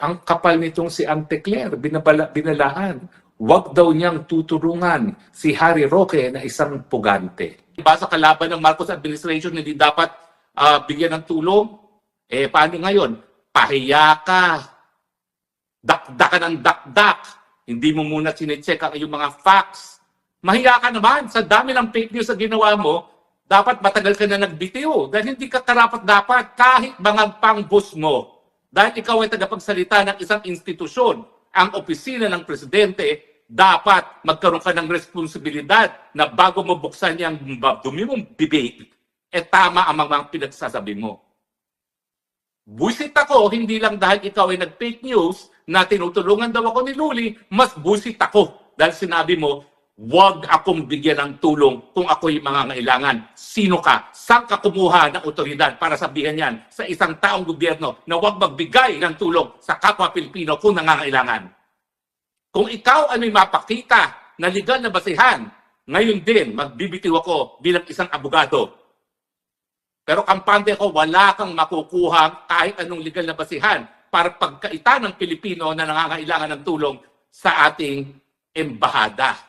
ang kapal nitong si Antecler, binalaan. Huwag daw niyang tutulungan si Harry Roque na isang pugante. Diba sa kalaban ng Marcos administration, hindi dapat bigyan ng tulong? Eh, paano ngayon? Pahiya ka. Dakdak ka ng dakdak. Hindi mo muna sinecheck ang iyong mga facts. Mahiya ka naman. Sa dami ng fake news na ginawa mo, dapat matagal ka na nagbitiw. Dahil hindi ka karapat-dapat kahit mga pangbus mo. Dahil ikaw ay tagapagsalita ng isang institusyon, ang opisina ng presidente, dapat magkaroon ka ng responsibilidad na bago mo buksan yung dumi mong bibig, tama ang mga pinagsasabi mo. Buisit ako, hindi lang dahil ikaw ay nag-fake news na tinutulungan daw ako ni Luli, mas buisit ako dahil sinabi mo, huwag akong bigyan ng tulong kung ako'y mangangailangan. Sino ka? Saan ka kumuha ng otoridad para sabihan yan sa isang taong gobyerno na huwag magbigay ng tulong sa kapwa Pilipino kung nangangailangan? Kung ikaw ay may mapakita na legal na basihan, ngayon din magbibitiw ako bilang isang abogado. Pero kampante ko, wala kang makukuha kahit anong legal na basihan para pagkaita ng Pilipino na nangangailangan ng tulong sa ating embahada.